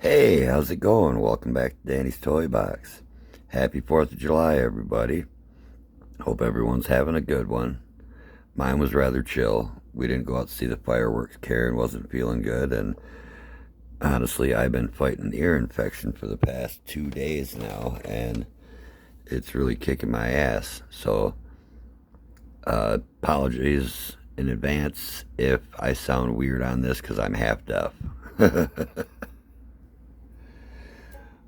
Hey, how's it going? Welcome back to Danny's Toy Box. Happy 4th of July, everybody. Hope everyone's having a good one. Mine was rather chill. We didn't go out to see the fireworks. Karen wasn't feeling good, and honestly, I've been fighting an ear infection for the past 2 days now, and it's really kicking my ass. So, apologies in advance if I sound weird on this because I'm half deaf.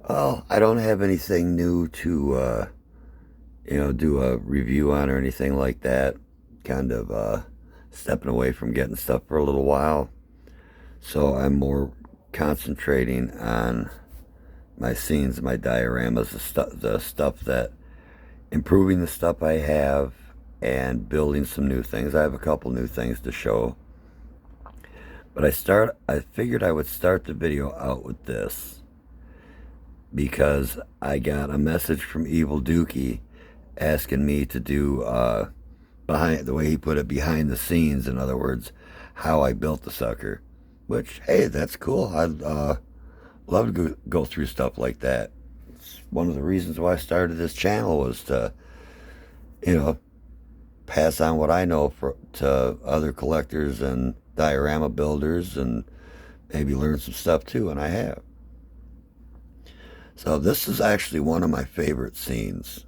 Well, I don't have anything new to do a review on or anything like that. Kind of stepping away from getting stuff for a little while. So I'm more concentrating on my scenes, my dioramas, the stuff that improving the stuff I have and building some new things. I have a couple new things to show. But I figured I would start the video out with this because I got a message from Evil Dookie asking me to do behind the way he put it, behind the scenes. In other words, how I built the sucker. Which, hey, that's cool. I'd love to go through stuff like that. It's one of the reasons why I started this channel was to, you know, pass on what I know to other collectors and diorama builders, and maybe learn some stuff too. And I have. So this is actually one of my favorite scenes.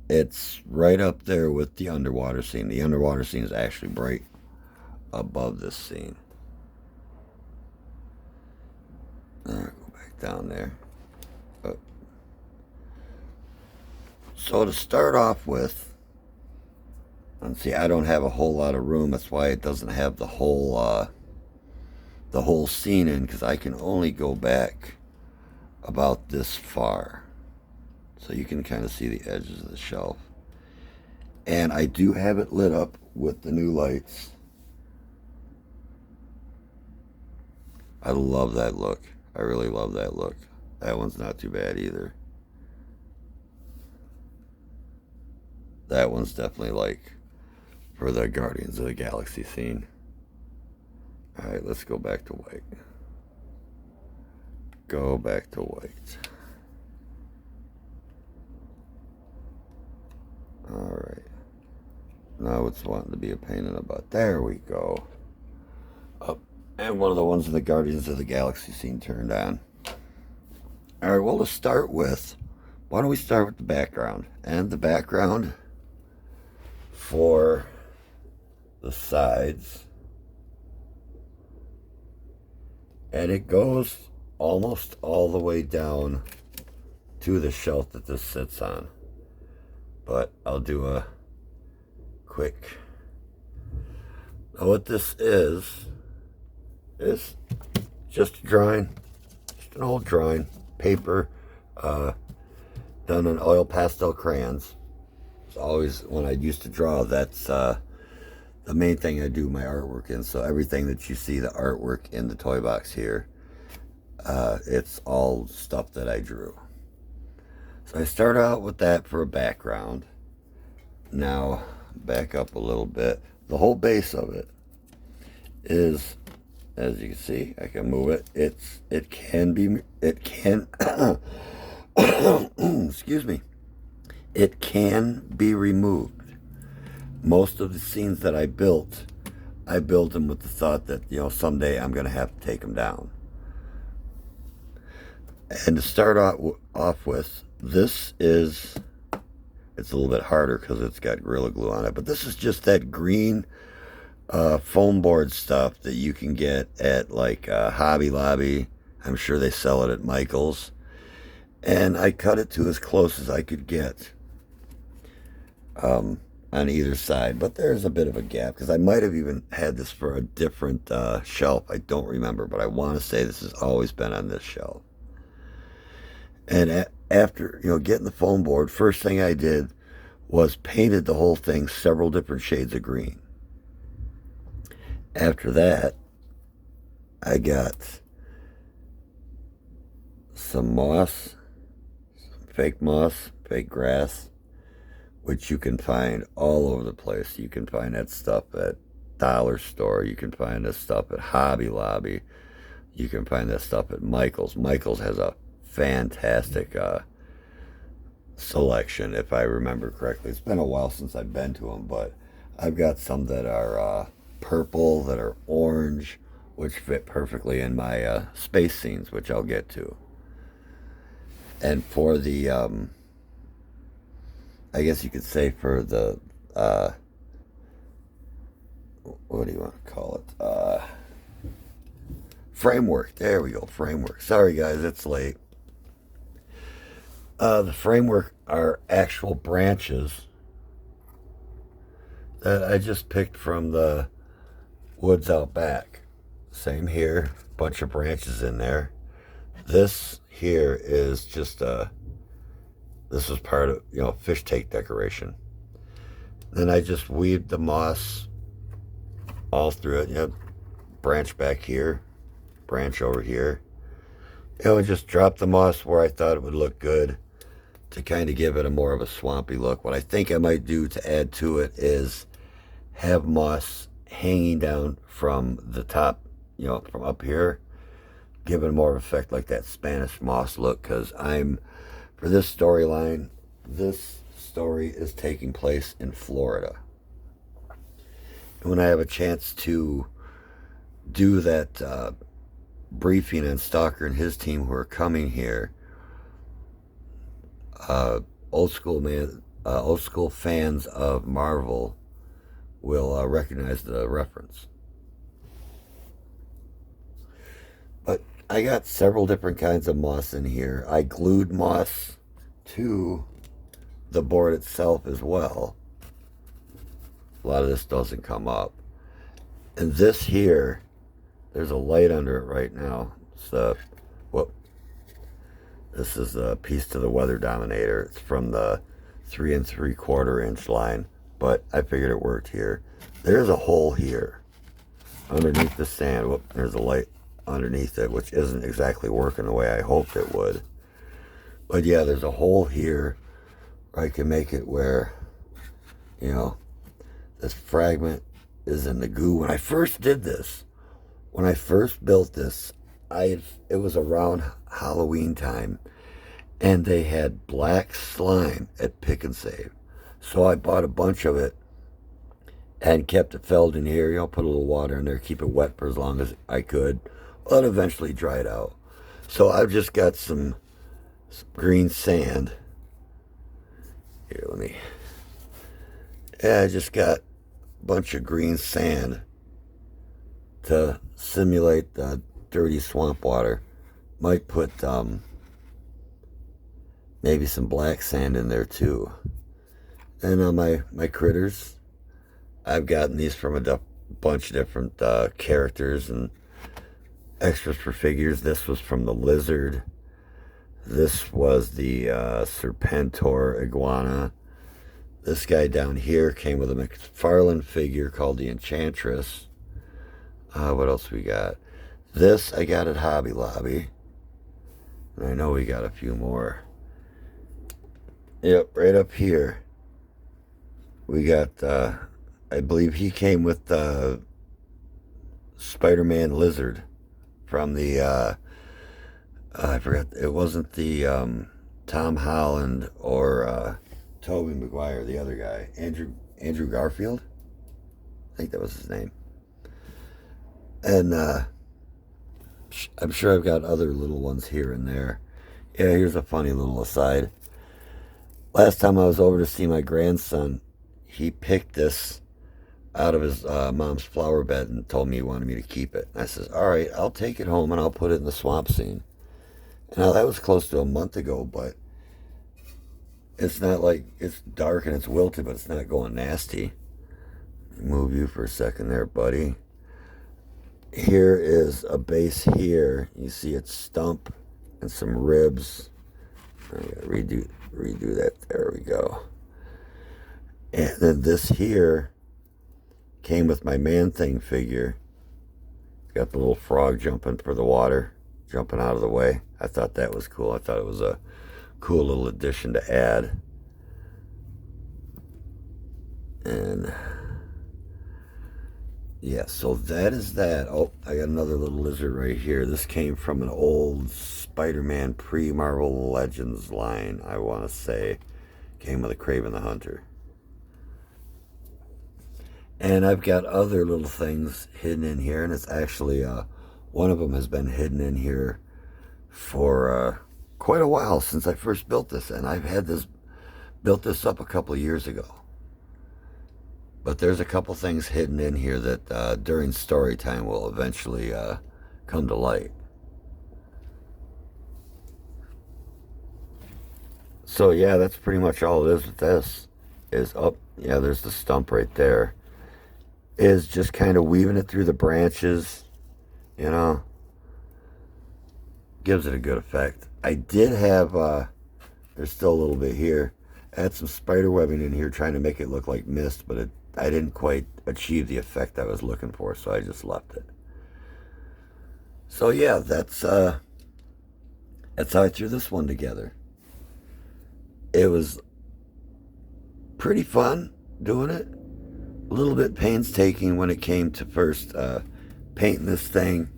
It's right up there with the underwater scene. The underwater scene is actually right above this scene. All right, go back down there. Oh. So to start off with, and see, I don't have a whole lot of room. That's why it doesn't have the whole scene in, because I can only go back about this far. So you can kind of see the edges of the shelf. And I do have it lit up with the new lights. I love that look. I really love that look. That one's not too bad either. That one's definitely like for the Guardians of the Galaxy scene. Alright, let's go back to white. Go back to white. Alright. Now it's wanting to be a pain in the butt. There we go. Up. And one of the ones in the Guardians of the Galaxy scene turned on. Alright, well, to start with, why don't we start with the background? And the background for the sides. And it goes almost all the way down to the shelf that this sits on. But I'll do a quick. Now what this is just a drawing, just an old drawing, paper, done in oil pastel crayons. It's always, when I used to draw, that's the main thing I do my artwork in. So everything that you see, the artwork in the toy box here, it's all stuff that I drew. So I start out with that for a background. Now, back up a little bit. The whole base of it is, as you can see, I can move it. It can, excuse me. It can be removed. Most of the scenes that I built them with the thought that, someday I'm going to have to take them down. And to start off with, this is, it's a little bit harder because it's got Gorilla Glue on it, but this is just that green foam board stuff that you can get at like Hobby Lobby. I'm sure they sell it at Michael's. And I cut it to as close as I could get on either side. But there's a bit of a gap because I might have even had this for a different shelf. I don't remember, but I want to say this has always been on this shelf. And after, getting the foam board, first thing I did was painted the whole thing several different shades of green. After that, I got some moss, some fake moss, fake grass, which you can find all over the place. You can find that stuff at Dollar Store. You can find that stuff at Hobby Lobby. you can find that stuff at Michael's. Michael's has a fantastic selection, if I remember correctly. It's been a while since I've been to them, but I've got some that are purple, that are orange, which fit perfectly in my space scenes, which I'll get to. And for the, I guess you could say for the, what do you want to call it? Framework. There we go, framework. Sorry guys, it's late. The framework are actual branches that I just picked from the woods out back. Same here, bunch of branches in there. This here is just this was part of, fish tank decoration. Then I just weaved the moss all through it. Branch back here, branch over here. And just drop the moss where I thought it would look good to kind of give it a more of a swampy look. What I think I might do to add to it is have moss hanging down from the top, from up here, give it more of effect like that Spanish moss look, because for this storyline, this story is taking place in Florida. And when I have a chance to do that briefing on Stalker and his team who are coming here, old school fans of Marvel will recognize the reference. But I got several different kinds of moss in here. I glued moss to the board itself as well. A lot of this doesn't come up. And this here, there's a light under it right now. This is a piece to the Weather Dominator. It's from the 3 3/4 inch line, but I figured it worked here. There's a hole here underneath the sand. Whoop, there's a light underneath it, which isn't exactly working the way I hoped it would. But yeah, there's a hole here where I can make it where, this fragment is in the goo. When I first did this, when I first built this, it was around Halloween time, and they had black slime at Pick and Save. So I bought a bunch of it and kept it filled in here, put a little water in there, keep it wet for as long as I could. Well, it eventually dried out. So I've just got some green sand. Here, I just got a bunch of green sand to simulate the dirty swamp water. Might put maybe some black sand in there too. And on my critters, I've gotten these from a bunch of different characters and extras for figures. This was from the lizard. This was the Serpentor iguana. This guy down here came with a McFarlane figure called the Enchantress. What else we got? This I got at Hobby Lobby. And I know we got a few more. Yep, right up here. We got, I believe he came with the Spider-Man lizard from the, I forgot, it wasn't the Tom Holland or Tobey Maguire, the other guy. Andrew Garfield? I think that was his name. And I'm sure I've got other little ones here and there. Yeah, here's a funny little aside. Last time I was over to see my grandson, he picked this out of his mom's flower bed and told me he wanted me to keep it. And I says, all right, I'll take it home and I'll put it in the swamp scene. Now that was close to a month ago, but it's not like it's dark and it's wilted, but it's not going nasty. Move you for a second there, buddy. Here is a base here. You see its stump and some ribs. I gotta redo that. There we go. And then this here came with my Man-Thing figure. Got the little frog jumping for the water, jumping out of the way. I thought that was cool. I thought it was a cool little addition to add. And Yeah, so that is that. Oh, I got another little lizard right here. This came from an old Spider-Man pre-Marvel Legends line, I want to say. Came with a Kraven the Hunter. And I've got other little things hidden in here, and it's actually, one of them has been hidden in here for quite a while since I first built this, and I've had this built this up a couple of years ago. But there's a couple things hidden in here that during story time will eventually come to light. So yeah, that's pretty much all it is with this. Is up, yeah, there's the stump right there. Is just kind of weaving it through the branches, you know, gives it a good effect. I did have, there's still a little bit here. I had some spider webbing in here trying to make it look like mist, but I didn't quite achieve the effect I was looking for, so I just left it. So yeah, that's how I threw this one together. It was pretty fun doing it. A little bit painstaking when it came to first painting this thing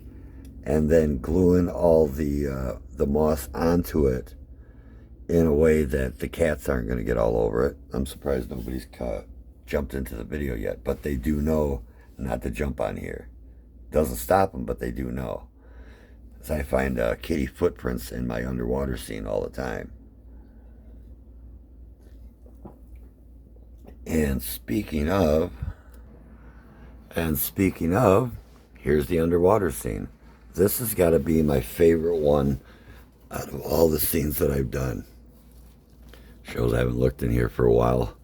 and then gluing all the moss onto it in a way that the cats aren't going to get all over it. I'm surprised nobody's jumped into the video yet, but they do know not to jump on here. Doesn't stop them, but they do know. As I find kitty footprints in my underwater scene all the time. And speaking of, here's the underwater scene. This has got to be my favorite one out of all the scenes that I've done. Shows I haven't looked in here for a while.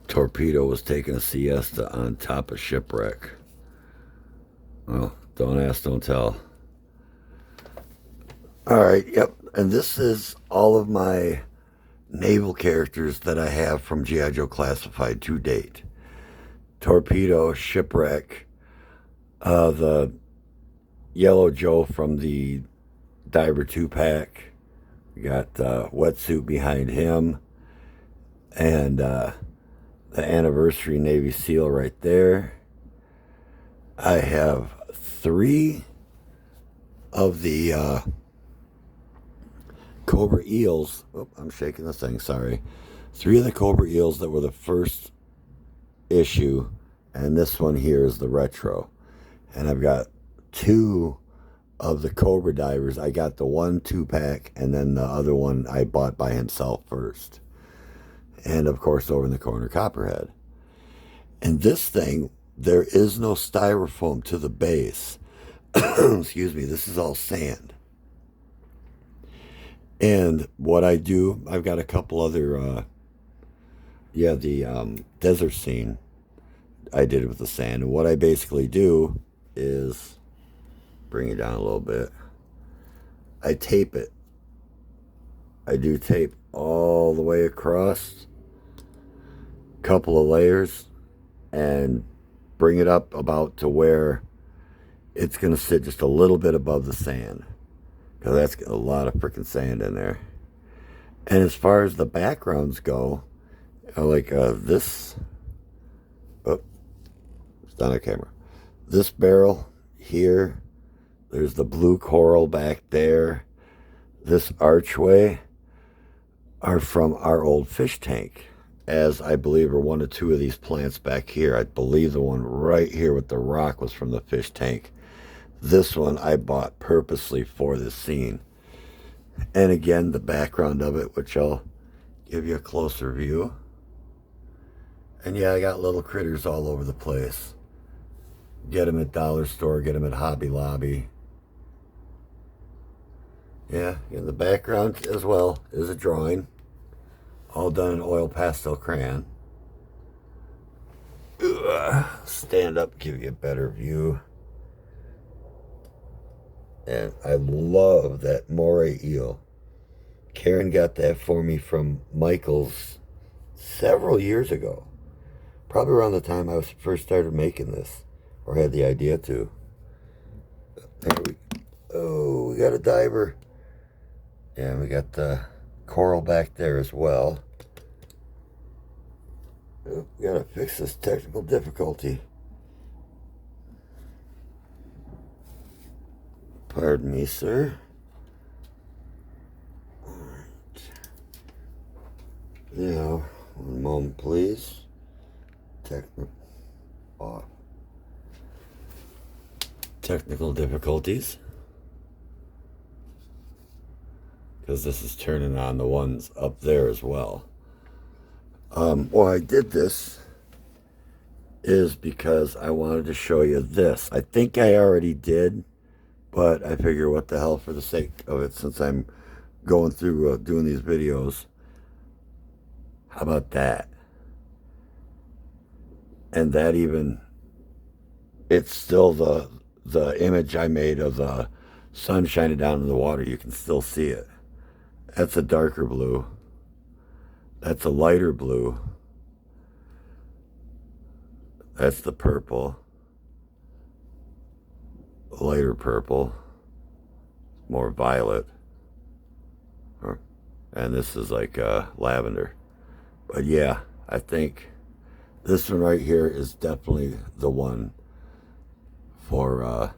Torpedo was taking a siesta on top of shipwreck. Well, don't ask, don't tell. Alright, yep. And this is all of my naval characters that I have from G.I. Joe Classified to date. Torpedo, Shipwreck, the Yellow Joe from the Diver 2-pack. We got Wetsuit behind him. And the Anniversary Navy SEAL right there. I have 3 of the Cobra Eels. Oh, I'm shaking the thing, sorry. 3 of the Cobra Eels that were the first issue, and this one here is the retro. And I've got 2 of the Cobra Divers. I got the 1 2-pack, and then the other one I bought by himself first. And of course, over in the corner, Copperhead. And this thing, there is no styrofoam to the base. Excuse me, this is all sand. And what I do, I've got a couple other, the desert scene. I did it with the sand. And what I basically do is bring it down a little bit. I tape it. I do tape all the way across, couple of layers, and bring it up about to where it's going to sit just a little bit above the sand. Because that's a lot of freaking sand in there. And as far as the backgrounds go, like this, oh, it's not on camera. This barrel here, there's the blue coral back there. This archway are from our old fish tank, as I believe are 1 or 2 of these plants back here. I believe the one right here with the rock was from the fish tank. This one I bought purposely for this scene. And again, the background of it, which I'll give you a closer view. And yeah, I got little critters all over the place. Get them at Dollar Store, get them at Hobby Lobby. Yeah, in the background as well is a drawing. All done in oil pastel crayon. Stand up, give you a better view. And I love that moray eel. Karen got that for me from Michael's several years ago. Probably around the time I first started making this, or had the idea to. Oh, we got a diver. Yeah, we got the coral back there as well. Oh, we gotta fix this technical difficulty. Pardon me, sir. Now, one moment, please. Technical difficulties. Because this is turning on the ones up there as well. Why I did this is because I wanted to show you this. I think I already did, but I figure what the hell, for the sake of it, since I'm going through doing these videos, how about that? And that even, it's still the image I made of the sun shining down in the water. You can still see it. That's a darker blue. That's a lighter blue. That's the purple. Lighter purple. More violet. And this is like lavender. But yeah, I think this one right here is definitely the one for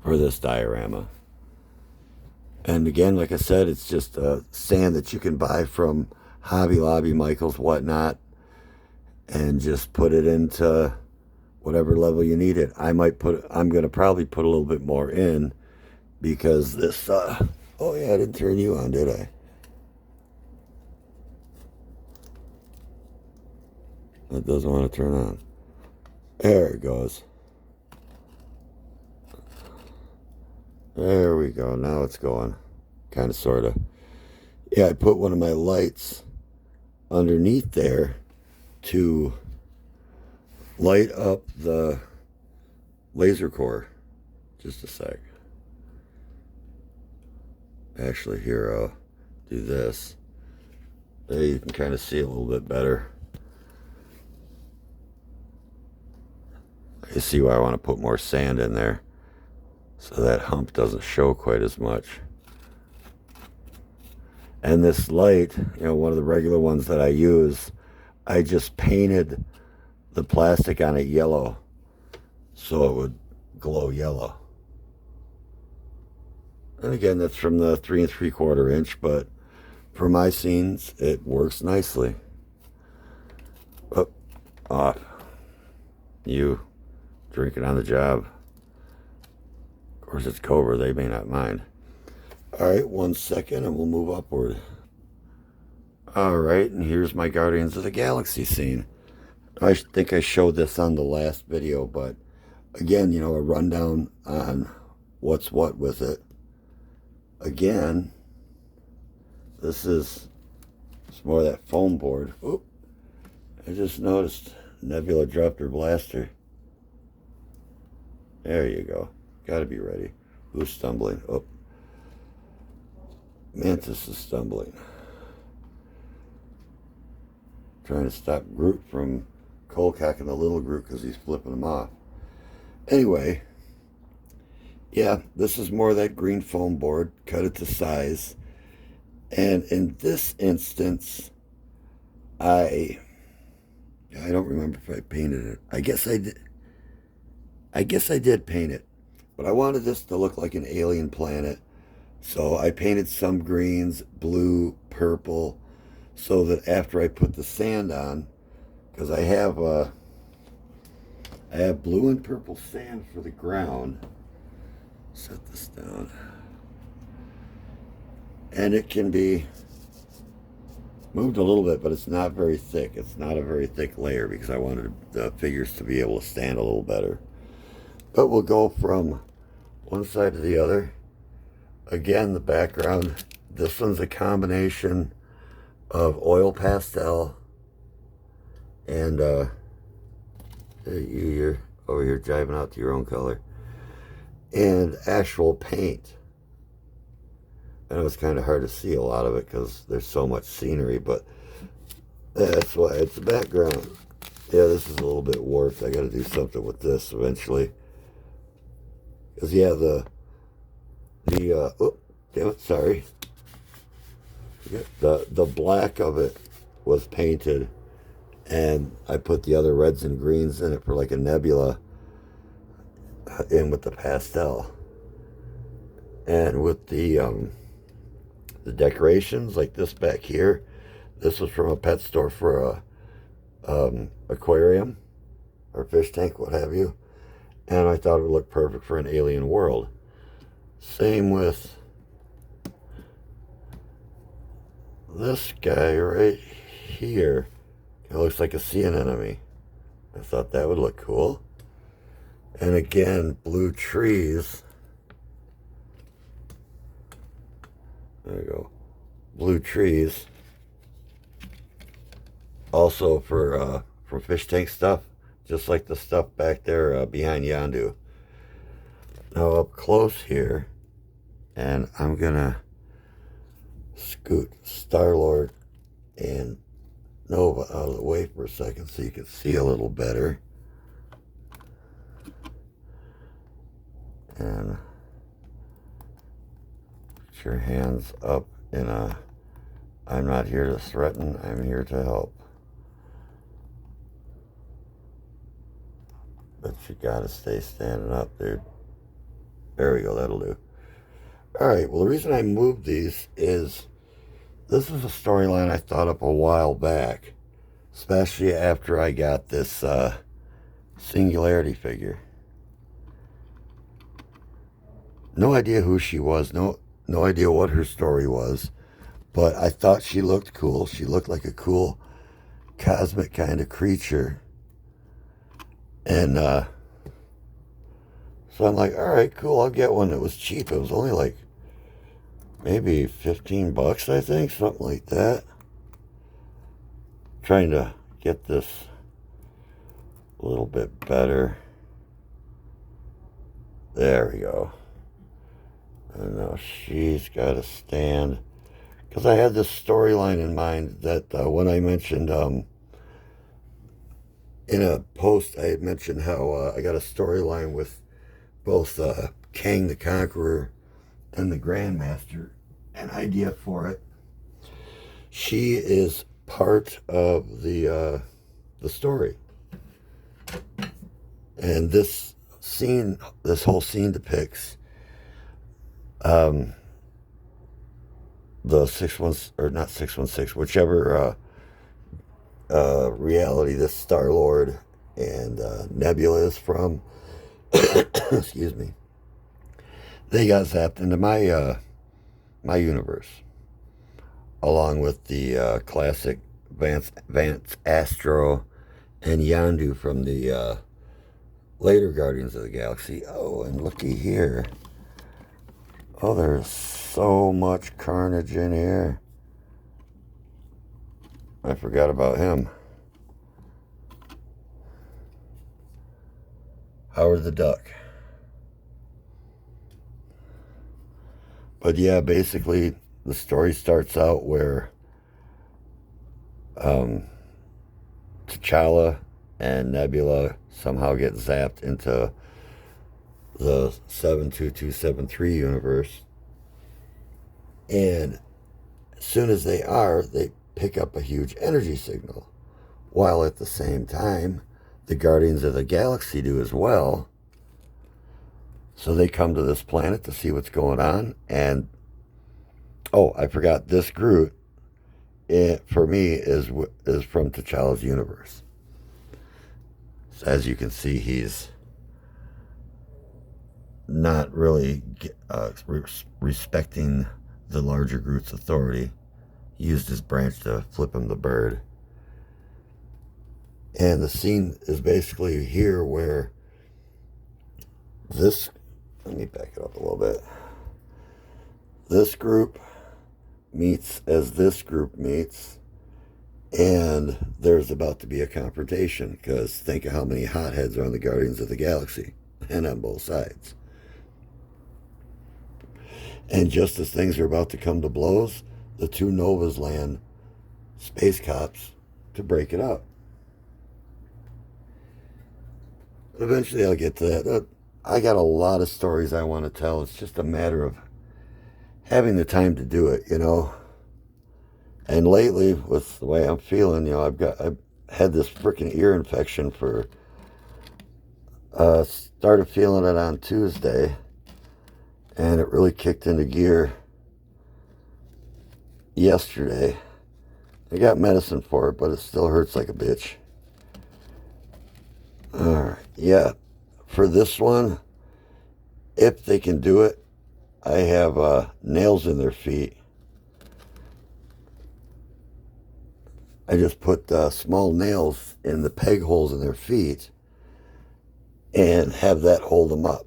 this diorama. And again, like I said, it's just sand that you can buy from Hobby Lobby, Michaels, whatnot, and just put it into whatever level you need it. I'm going to probably put a little bit more in, because this, oh yeah, I didn't turn you on, did I? It doesn't want to turn on. There it goes. There we go. Now it's going. Kind of, sort of. Yeah, I put one of my lights underneath there to light up the laser core. Just a sec. Actually, here, I'll do this. There you can kind of see a little bit better. You see why I want to put more sand in there, so that hump doesn't show quite as much. And this light, you know, one of the regular ones that I use, I just painted the plastic on it yellow so it would glow yellow. And again, that's from the 3 3/4 inch, but for my scenes, it works nicely. Oh, off. You drinking on the job. Of course, it's Cobra. They may not mind. All right, 1 second, and we'll move upward. All right, and here's my Guardians of the Galaxy scene. I think I showed this on the last video, but again, you know, a rundown on what's what with it. Again, this is more of that foam board. Oop, I just noticed Nebula dropped her blaster. There you go. Gotta be ready. Who's stumbling? Oh. Mantis is stumbling. Trying to stop Groot from cold-cocking the little Groot because he's flipping him off. Anyway, yeah, this is more of that green foam board. Cut it to size. And in this instance, I don't remember if I painted it. I guess I did. I guess I did paint it. But I wanted this to look like an alien planet. So I painted some greens, blue, purple, so that after I put the sand on, because I have blue and purple sand for the ground. Set this down. And it can be moved a little bit, but it's not very thick. It's not a very thick layer because I wanted the figures to be able to stand a little better. But we'll go from one side to the other. Again, the background, this one's a combination of oil pastel and you're over here jiving out to your own color, and actual paint. I know it's kind of hard to see a lot of it because there's so much scenery, but that's why it's the background. Yeah, this is a little bit warped. I got to do something with this eventually. Because, yeah, oh, damn it, sorry. The black of it was painted, and I put the other reds and greens in it for like a nebula in with the pastel. And with the decorations like this back here, this was from a pet store for a aquarium or fish tank, what have you. And I thought it would look perfect for an alien world. Same with this guy right here. It looks like a sea anemone. I thought that would look cool. And again, blue trees. There you go. Blue trees. Also for fish tank stuff. Just like the stuff back there behind Yondu. Now up close here, and I'm gonna scoot Star-Lord and Nova out of the way for a second so you can see a little better. And put your hands up in a, I'm not here to threaten, I'm here to help. But you gotta stay standing up, dude. There we go, that'll do. Alright, well the reason I moved these is this is a storyline I thought up a while back. Especially after I got this Singularity figure. No idea who she was, no idea what her story was. But I thought she looked cool. She looked like a cool cosmic kind of creature. And so I'm like, all right, cool, I'll get one. It was cheap. It was only like maybe $15, I think, something like that. Trying to get this a little bit better. There we go. And now she's got to stand. Because I had this storyline in mind that when I mentioned in a post, I had mentioned how I got a storyline with both Kang the Conqueror and the Grandmaster. An idea for it. She is part of the story. And this scene, this whole scene depicts the 616, or not 616, whichever reality this Star-Lord and Nebula is from. Excuse me. They got zapped into my my universe, along with the classic Vance Astro and Yondu from the later Guardians of the Galaxy. Oh, and looky here. Oh, there's so much carnage in here. I forgot about him. Howard the Duck. But yeah, basically the story starts out where T'Challa and Nebula somehow get zapped into the 72273 universe. And as soon as they pick up a huge energy signal. While at the same time, the Guardians of the Galaxy do as well. So they come to this planet to see what's going on. And, oh, I forgot, this Groot, for me, is from T'Challa's universe. So as you can see, he's not really respecting the larger Groot's authority. He used his branch to flip him the bird. And the scene is basically here where this, let me back it up a little bit. This group meets as this group meets, and there's about to be a confrontation, because think of how many hotheads are on the Guardians of the Galaxy, and on both sides. And just as things are about to come to blows, the two Novas land space cops to break it up. Eventually I'll get to that. I got a lot of stories I want to tell. It's just a matter of having the time to do it, you know. And lately, with the way I'm feeling, you know, I've had this freaking ear infection started feeling it on Tuesday. And it really kicked into gear yesterday. I got medicine for it, but it still hurts like a bitch. Alright, yeah. For this one, if they can do it, I have nails in their feet. I just put small nails in the peg holes in their feet and have that hold them up.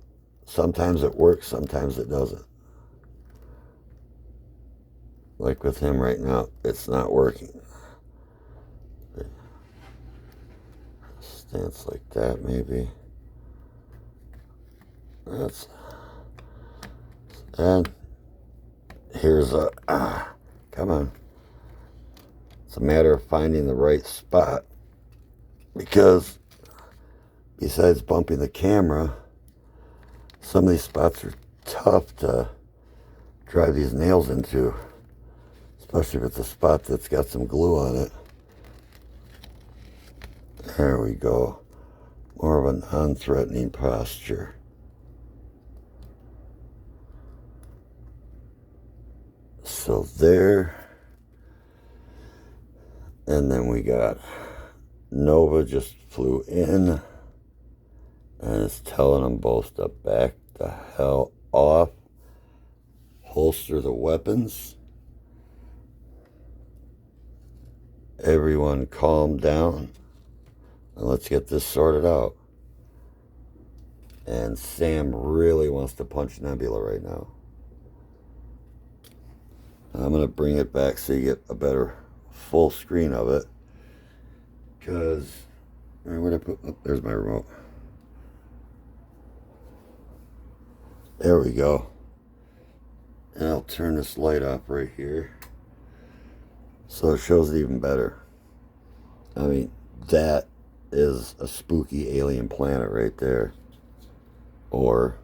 Sometimes it works, sometimes it doesn't. Like with him right now, it's not working. Stance like that, maybe. That's... And here's a... come on. It's a matter of finding the right spot. Because besides bumping the camera, some of these spots are tough to drive these nails into. Especially if it's a spot that's got some glue on it. There we go. More of a non-threatening posture. So there. And then we got Nova just flew in. And it's telling them both to back the hell off. Holster the weapons. Everyone calm down. And let's get this sorted out. And Sam really wants to punch Nebula right now. I'm going to bring it back so you get a better full screen of it. Because, where would I put, oh, there's my remote. There we go. And I'll turn this light off right here. So it shows it even better. I mean, that is a spooky alien planet right there. Or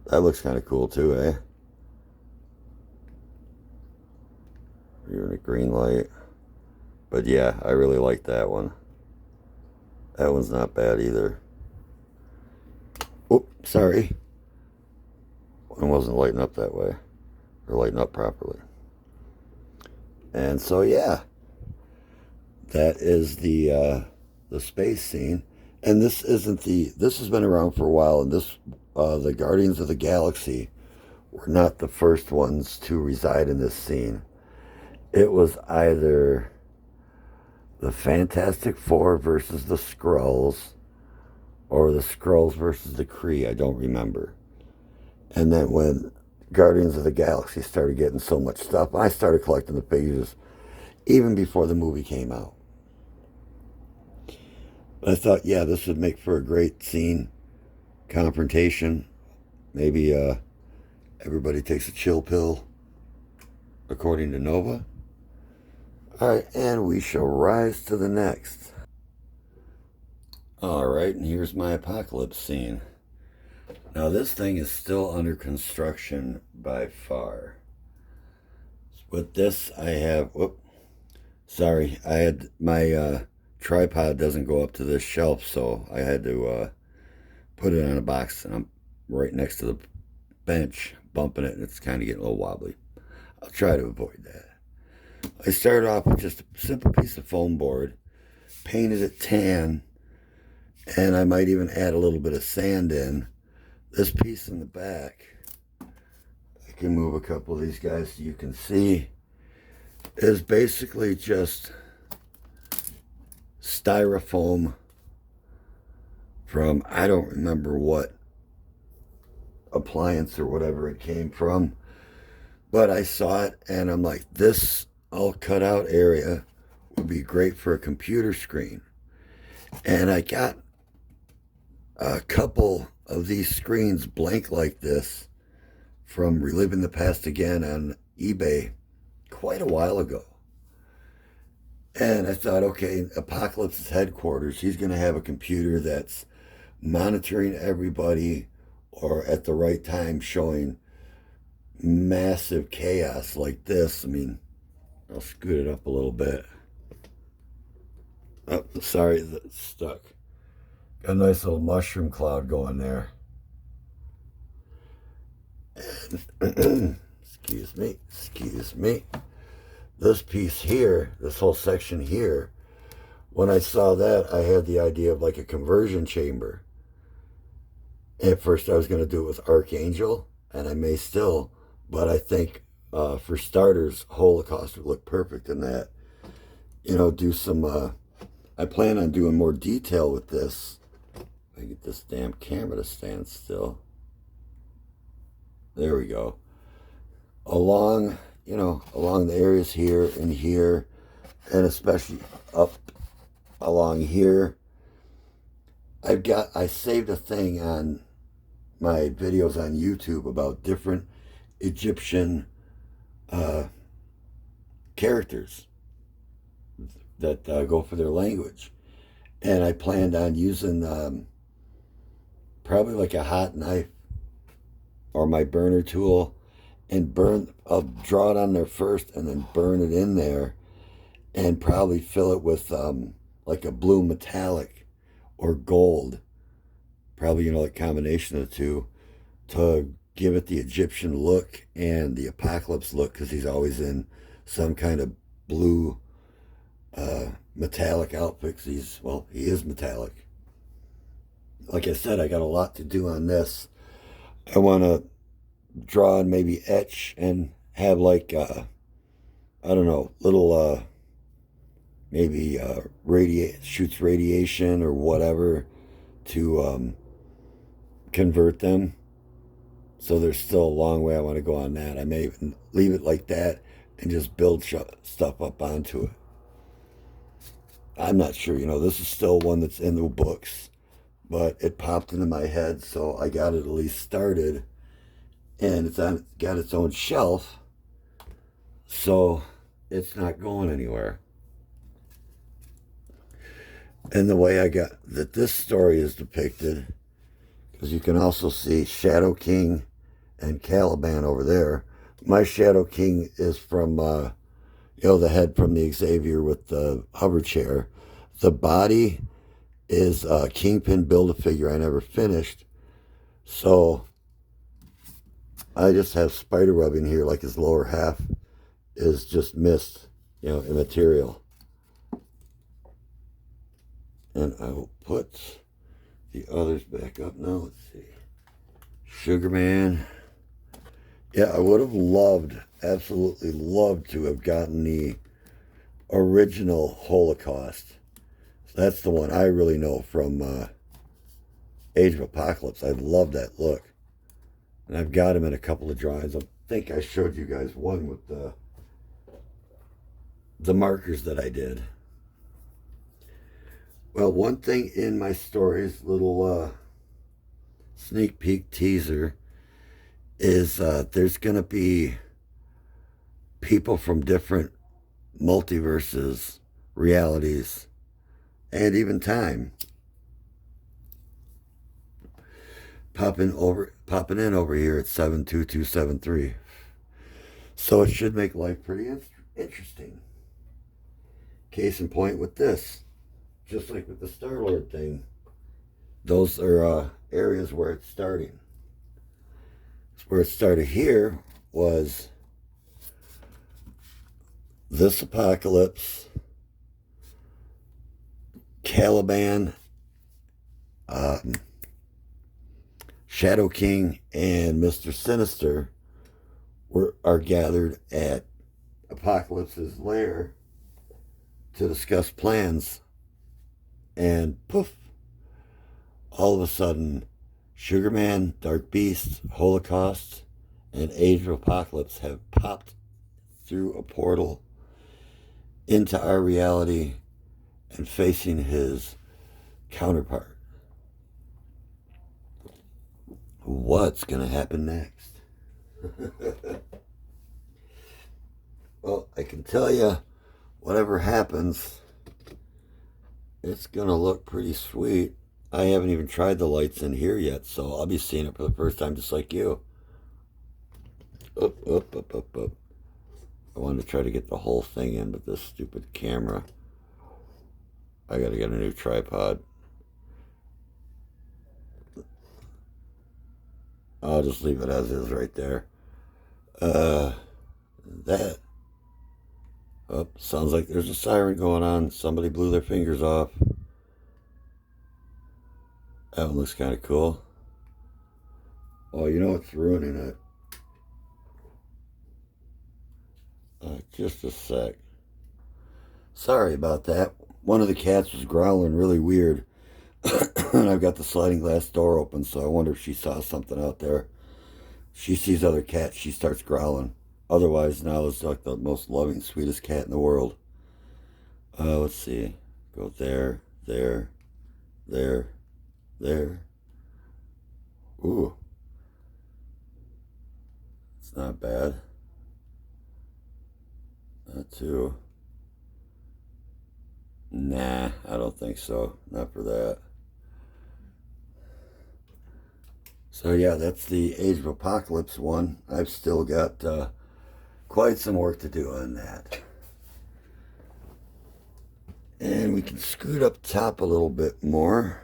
that looks kind of cool too, eh? Even a green light. But yeah, I really like that one. That one's not bad either. Oh, sorry. One wasn't lighting up that way. Or lighting up properly. And so yeah. That is the space scene. And this isn't this has been around for a while, and this the Guardians of the Galaxy were not the first ones to reside in this scene. It was either the Fantastic Four versus the Skrulls, or the Skrulls versus the Kree, I don't remember. And then when Guardians of the Galaxy started getting so much stuff, I started collecting the figures even before the movie came out. But I thought, yeah, this would make for a great scene, confrontation. Maybe everybody takes a chill pill, according to Nova. All right, and we shall rise to the next. All right, and here's my apocalypse scene. Now, this thing is still under construction by far. With this, I have, sorry, I had my tripod doesn't go up to this shelf, so I had to put it on a box, and I'm right next to the bench, bumping it, and it's kind of getting a little wobbly. I'll try to avoid that. I started off with just a simple piece of foam board, painted it tan, and I might even add a little bit of sand in. This piece in the back, I can move a couple of these guys so you can see, is basically just styrofoam from, I don't remember what appliance or whatever it came from, but I saw it and I'm like, this all cut out area would be great for a computer screen. And I got a couple of these screens blank like this from Reliving the Past Again on eBay quite a while ago. And I thought, okay, Apocalypse's headquarters, he's going to have a computer that's monitoring everybody, or at the right time showing massive chaos like this. I mean, I'll scoot it up a little bit. Oh, sorry, that's stuck. Got a nice little mushroom cloud going there. Excuse me. This piece here, this whole section here, when I saw that, I had the idea of like a conversion chamber. At first, I was going to do it with Archangel, and I may still, but I think for starters, Holocaust would look perfect in that. You know, do some. I plan on doing more detail with this. If I get this damn camera to stand still. There we go. Along, you know, along the areas here and here, and especially up along here. I saved a thing on my videos on YouTube about different Egyptian characters that go for their language. And I planned on using probably like a hot knife or my burner tool and I'll draw it on there first and then burn it in there and probably fill it with like a blue metallic or gold. Probably, you know, like combination of the two to give it the Egyptian look and the apocalypse look because he's always in some kind of blue metallic outfit because he is metallic. Like I said, I got a lot to do on this. I want to draw and maybe etch and have like, I don't know, little, maybe shoots radiation or whatever to convert them. So there's still a long way I want to go on that. I may even leave it like that and just build stuff up onto it. I'm not sure, you know, this is still one that's in the books, but it popped into my head, so I got it at least started, and got its own shelf, so it's not going anywhere. And the way I got that this story is depicted, because you can also see Shadow King and Caliban over there. My Shadow King is from you know, the head from the Xavier with the hover chair. The body is Kingpin Build-A-Figure I never finished. So I just have spider web in here, like his lower half is just mist, you know, immaterial. And I will put the others back up now. Let's see. Sugar Man. Yeah, I would have absolutely loved to have gotten the original Holocaust. So that's the one I really know from Age of Apocalypse. I love that look. And I've got him in a couple of drawings. I think I showed you guys one with the markers that I did. Well, one thing in my story's little sneak peek teaser is there's going to be people from different multiverses, realities, and even time popping in over here at 72273. So it should make life pretty interesting. Case in point with this, just like with the Star-Lord thing, those are areas where it's starting. Where it started here was this apocalypse, Caliban, Shadow King, and Mr. Sinister are gathered at Apocalypse's lair to discuss plans, and poof, all of a sudden, Sugar Man, Dark Beast, Holocaust, and Age of Apocalypse have popped through a portal into our reality and facing his counterpart. What's going to happen next? Well, I can tell you, whatever happens, it's going to look pretty sweet. I haven't even tried the lights in here yet, so I'll be seeing it for the first time just like you. Up. I wanted to try to get the whole thing in, but this stupid camera. I gotta get a new tripod. I'll just leave it as is right there. That. Oh, sounds like there's a siren going on. Somebody blew their fingers off. That one looks kind of cool. Oh, you know what's ruining it? Just a sec. Sorry about that. One of the cats was growling really weird. And I've got the sliding glass door open, so I wonder if she saw something out there. She sees other cats, she starts growling. Otherwise, now it's like the most loving, sweetest cat in the world. Let's see. Go there, there, there, there. Ooh. It's not bad. That too. Nah, I don't think so. Not for that. So yeah, that's the Age of Apocalypse one. I've still got quite some work to do on that. And we can scoot up top a little bit more.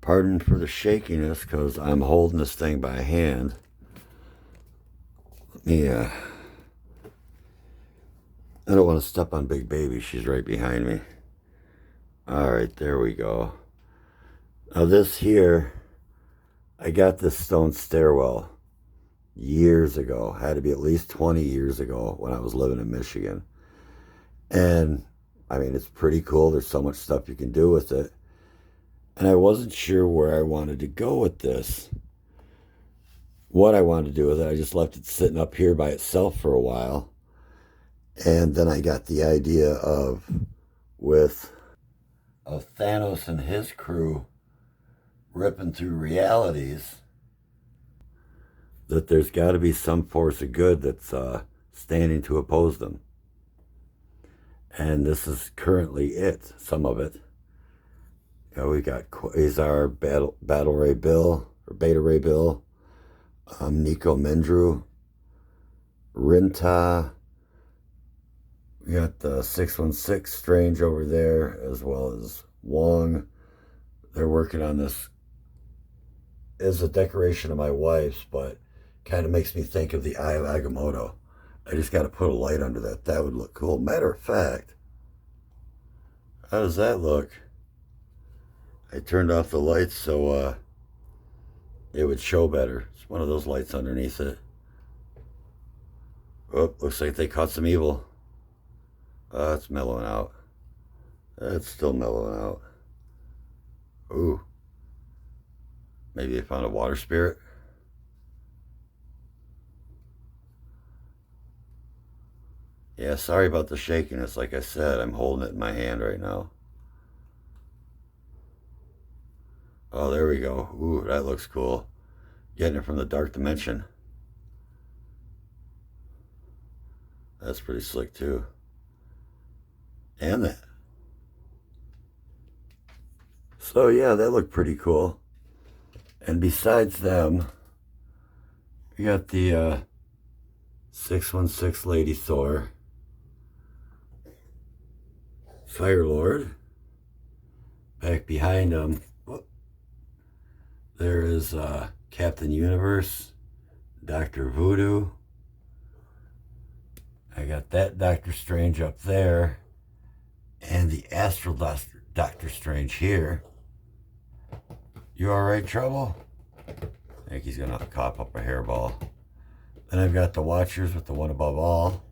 Pardon for the shakiness, because I'm holding this thing by hand. Yeah. I don't want to step on Big Baby. She's right behind me. Alright, there we go. Now this here, I got this stone stairwell years ago. Had to be at least 20 years ago when I was living in Michigan. And, I mean, it's pretty cool. There's so much stuff you can do with it. And I wasn't sure where I wanted to go with this. What I wanted to do with it, I just left it sitting up here by itself for a while. And then I got the idea of Thanos and his crew ripping through realities, that there's got to be some force of good that's standing to oppose them. And this is currently it, some of it. You know, we got Quasar, Battle Ray Bill, or Beta Ray Bill, Nico Mendru, Rinta. We got the 616 Strange over there, as well as Wong. They're working on this. It's a decoration of my wife's, but kind of makes me think of the Eye of Agamotto. I just got to put a light under that. That would look cool. Matter of fact, how does that look? I turned off the lights so it would show better. It's one of those lights underneath it. Oh, looks like they caught some evil. It's mellowing out. It's still mellowing out. Ooh. Maybe they found a water spirit. Yeah, sorry about the shakiness. Like I said, I'm holding it in my hand right now. Oh, there we go. Ooh, that looks cool. Getting it from the dark dimension. That's pretty slick too. And that. So yeah, that looked pretty cool. And besides them, we got the 616 Lady Thor, Fire Lord. Back behind him, there is Captain Universe, Dr. Voodoo. I got that Doctor Strange up there, and the Astral Doctor Strange here. You alright, Trouble? I think he's gonna cough up a hairball. Then I've got the Watchers with the One Above All,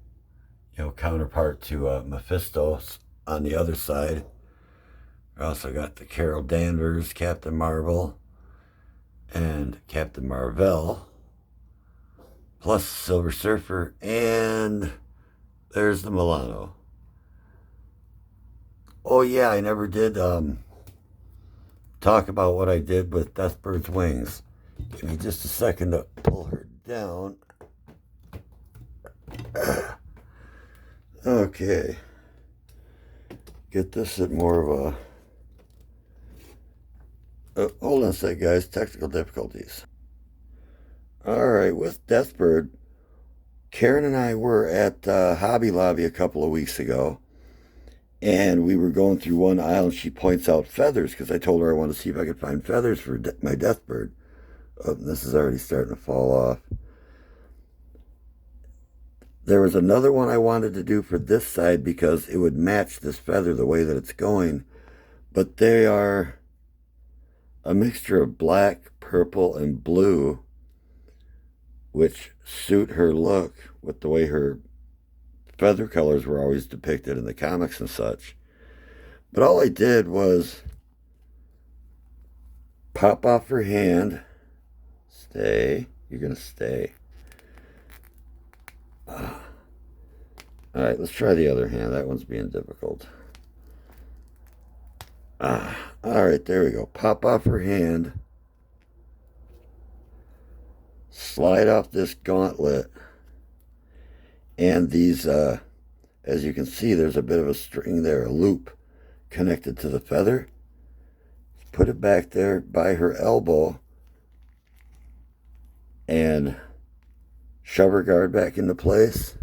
you know, counterpart to Mephisto on the other side. I also got the Carol Danvers, Captain Marvel, and Captain Marvel, plus Silver Surfer, and there's the Milano. Oh yeah, I never did talk about what I did with Deathbird's wings. Give me just a second to pull her down. Okay. Get this at more of a... hold on a sec, guys. Technical difficulties. Alright, with Deathbird, Karen and I were at Hobby Lobby a couple of weeks ago, and we were going through one aisle, and she points out feathers because I told her I wanted to see if I could find feathers for my death bird. Oh, this is already starting to fall off. There was another one I wanted to do for this side because it would match this feather the way that it's going, but they are a mixture of black, purple, and blue, which suit her look with the way her feather colors were always depicted in the comics and such. But all I did was pop off her hand. Stay. You're going to stay. All right, let's try the other hand. That one's being difficult. All right, there we go. Pop off her hand. Slide off this gauntlet. And these, as you can see, there's a bit of a string there, a loop connected to the feather. Put it back there by her elbow and shove her guard back into place.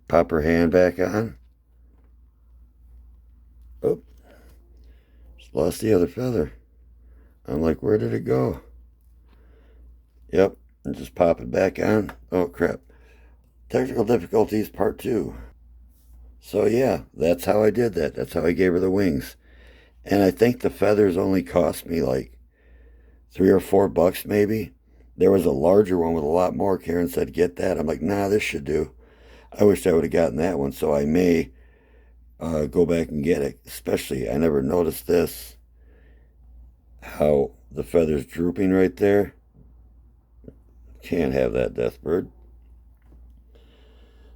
Pop her hand back on. Oh, just lost the other feather. I'm like, where did it go? Yep, and just pop it back on. Oh, crap. Technical difficulties, part 2. So, yeah, that's how I did that. That's how I gave her the wings. And I think the feathers only cost me like $3 or $4 maybe. There was a larger one with a lot more. Karen said, get that. I'm like, nah, this should do. I wish I would have gotten that one, so I may go back and get it. Especially, I never noticed this, how the feather's drooping right there. Can't have that, death bird.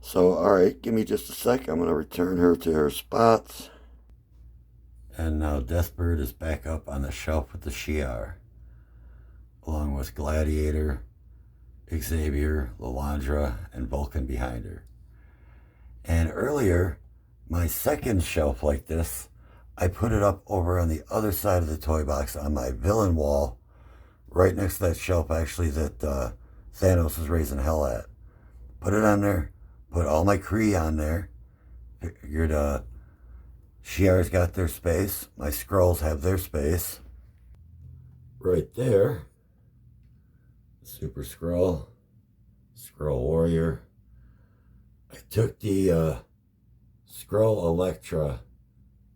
So, all right, give me just a sec. I'm going to return her to her spots. And now Deathbird is back up on the shelf with the Shi'ar, along with Gladiator, Xavier, Lilandra, and Vulcan behind her. And earlier, my second shelf like this, I put it up over on the other side of the toy box on my villain wall, right next to that shelf actually that Thanos is raising hell at. Put it on there, put all my Kree on there. Figured Shi'ar's got their space, my Skrulls have their space. Right there, Super Skrull, Skrull Warrior. I took the Skrull Elektra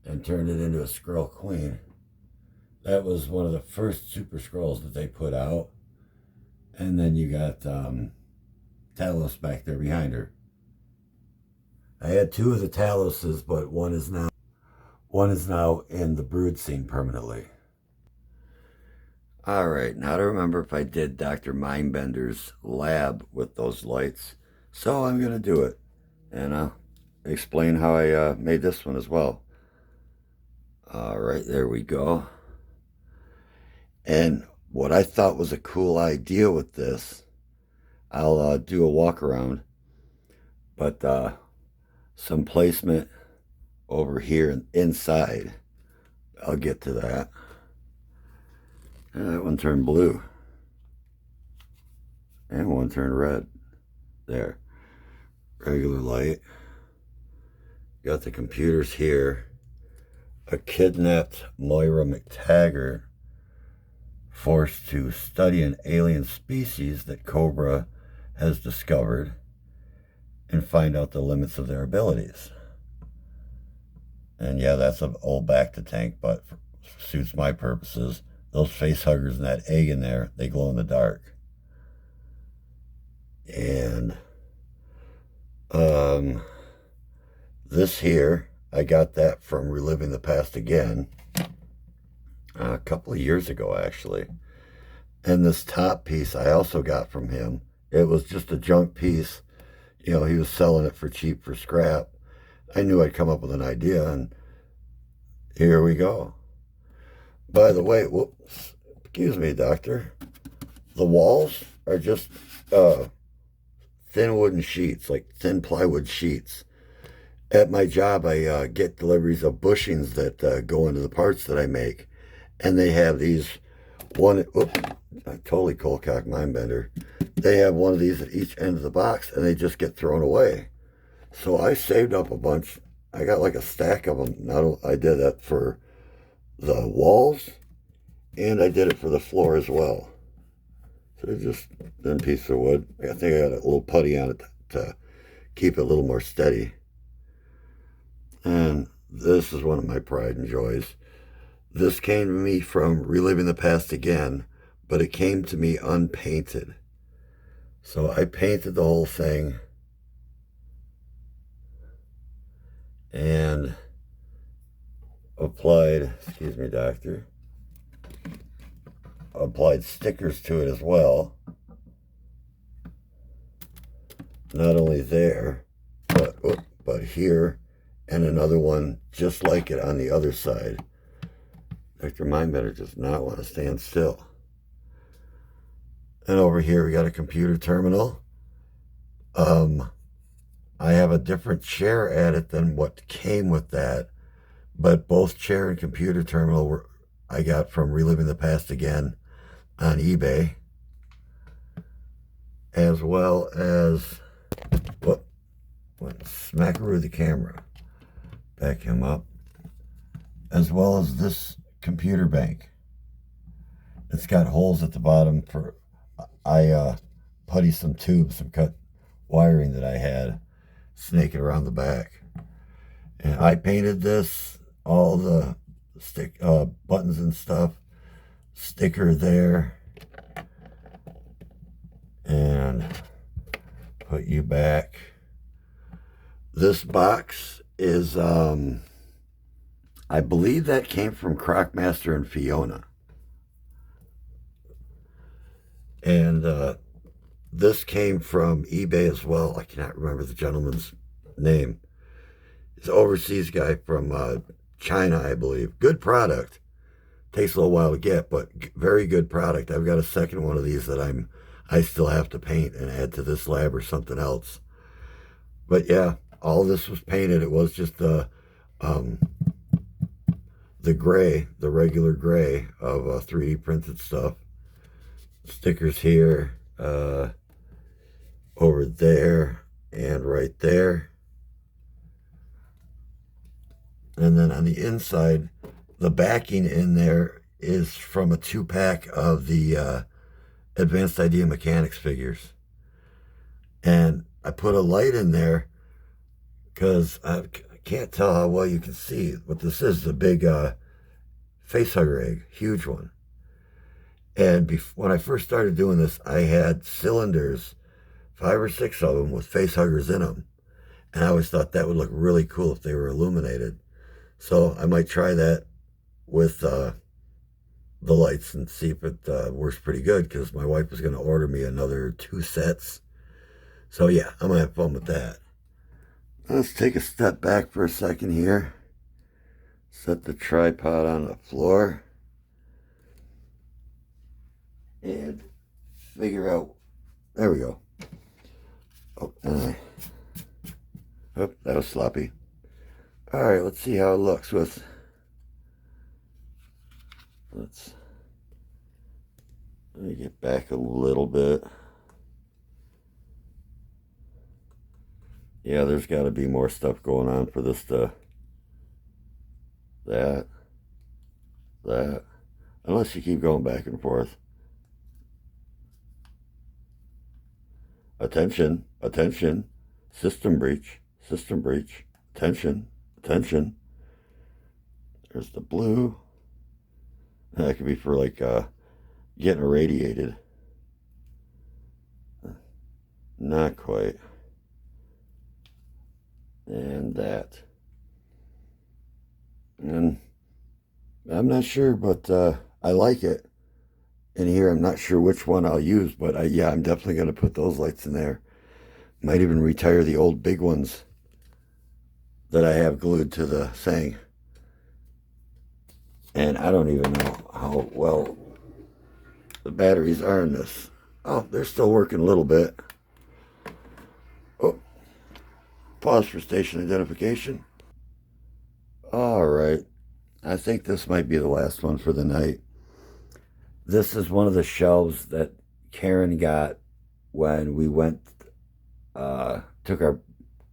and turned it into a Skrull Queen. That was one of the first Super Skrulls that they put out. And then you got Talos back there behind her. I had 2 of the Taloses, but one is now in the Brood scene permanently. All right, now to remember if I did Dr. Mindbender's lab with those lights. So I'm going to do it. And I'll explain how I made this one as well. All right, there we go. And what I thought was a cool idea with this, I'll do a walk around, but some placement over here inside. I'll get to that. And that one turned blue. And one turned red. There. Regular light. Got the computers here. A kidnapped Moira McTaggart forced to study an alien species that Cobra has discovered and find out the limits of their abilities. And yeah, that's an old Bacta-tank, but suits my purposes. Those face huggers and that egg in there, they glow in the dark. And this here, I got that from Reliving the Past Again a couple of years ago, actually. And this top piece I also got from him. It was just a junk piece. You know, he was selling it for cheap for scrap. I knew I'd come up with an idea, and here we go. By the way, whoops, excuse me, doctor. The walls are just thin wooden sheets, like thin plywood sheets. At my job, I get deliveries of bushings that go into the parts that I make. And they have these one, oops, I totally cold cocked Mindbender. They have one of these at each end of the box, and they just get thrown away. So I saved up a bunch. I got like a stack of them. I did that for the walls, and I did it for the floor as well. So they're just thin piece of wood. I think I got a little putty on it to keep it a little more steady. And this is one of my pride and joys. This came to me from Reliving the Past Again, but it came to me unpainted. So I painted the whole thing and applied, excuse me, doctor, applied stickers to it as well. Not only there, but here, and another one just like it on the other side. Dr. Mindbender does not want to stand still. And over here we got a computer terminal. I have a different chair at it than what came with that, but both chair and computer terminal I got from Reliving the Past Again on eBay, as well as what smackaroo the camera, back him up, as well as this computer bank. It's got holes at the bottom for I putty some tubes, some cut wiring that I had, snake it around the back. And I painted this, all the buttons and stuff, sticker there, and put you back. This box is, I believe that came from Crocmaster and Fiona. And this came from eBay as well. I cannot remember the gentleman's name. He's an overseas guy from China, I believe. Good product. Takes a little while to get, but very good product. I've got a second one of these that I still have to paint and add to this lab or something else. But yeah, all this was painted. It was just the gray, the regular gray of 3D printed stuff. Stickers here, over there, and right there. And then on the inside, the backing in there is from a 2-pack of the Advanced Idea Mechanics figures. And I put a light in there because I can't tell how well you can see what this is. The big facehugger egg, huge one. And when I first started doing this, I had cylinders, 5 or 6 of them with face huggers in them. And I always thought that would look really cool if they were illuminated. So I might try that with the lights and see if it works pretty good, because my wife was going to order me another 2 sets. So yeah, I'm going to have fun with that. Let's take a step back for a second here. Set the tripod on the floor. And figure out, there we go. Oh, that was sloppy. All right, let's see how it looks with, let me get back a little bit. Yeah, there's got to be more stuff going on for this to, that, unless you keep going back and forth. Attention, attention, system breach, attention, attention. There's the blue. That could be for like getting irradiated. Not quite. And that. And I'm not sure, but I like it. And here, I'm not sure which one I'll use, but yeah, I'm definitely going to put those lights in there. Might even retire the old big ones that I have glued to the thing. And I don't even know how well the batteries are in this. Oh, they're still working a little bit. Oh, pause for station identification. All right. I think this might be the last one for the night. This is one of the shelves that Karen got when we took our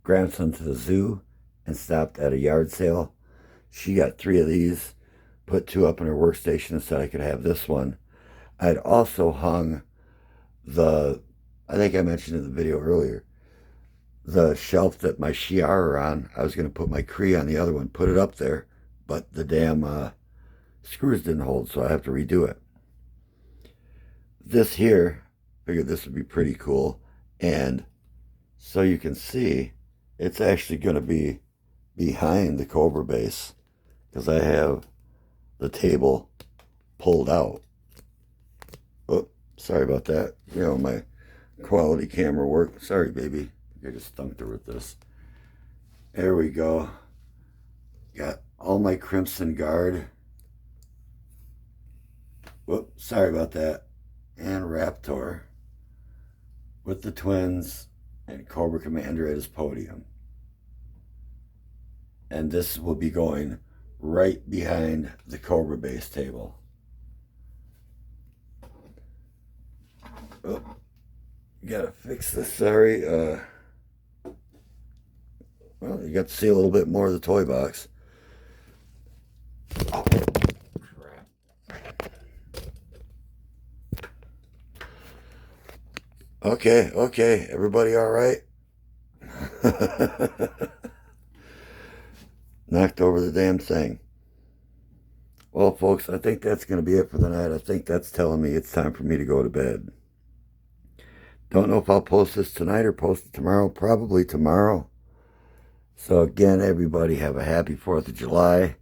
grandson to the zoo and stopped at a yard sale. She got 3 of these, put 2 up in her workstation and said I could have this one. I'd also hung I think I mentioned in the video earlier, the shelf that my Shiar are on. I was going to put my Cree on the other one, put it up there, but the damn screws didn't hold, so I have to redo it. This here, figured this would be pretty cool, and so you can see, it's actually going to be behind the Cobra base because I have the table pulled out. Oh, sorry about that. You know, my quality camera work. Sorry, baby. I just thunked her with this. There we go. Got all my Crimson Guard. Whoop, sorry about that. And Raptor with the twins and Cobra Commander at his podium. And this will be going right behind the Cobra base table. Oh, gotta fix this, sorry. Well, you got to see a little bit more of the toy box. Oh, crap. Okay, everybody all right? Knocked over the damn thing. Well, folks, I think that's going to be it for the night. I think that's telling me it's time for me to go to bed. Don't know if I'll post this tonight or post it tomorrow. Probably tomorrow. So again, everybody have a happy 4th of July.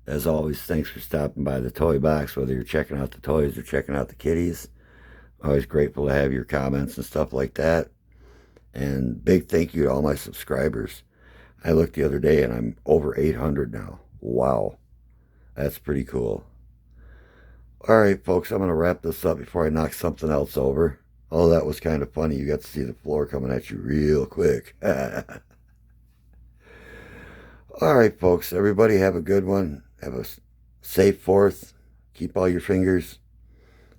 As always, thanks for stopping by the toy box, whether you're checking out the toys or checking out the kitties. Always grateful to have your comments and stuff like that. And big thank you to all my subscribers. I looked the other day and I'm over 800 now. Wow. That's pretty cool. All right, folks, I'm going to wrap this up before I knock something else over. Oh, that was kind of funny. You got to see the floor coming at you real quick. All right, folks, everybody have a good one. Have a safe 4th. Keep all your fingers.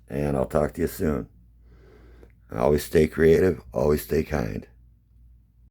And I'll talk to you soon. Always stay creative. Always stay kind.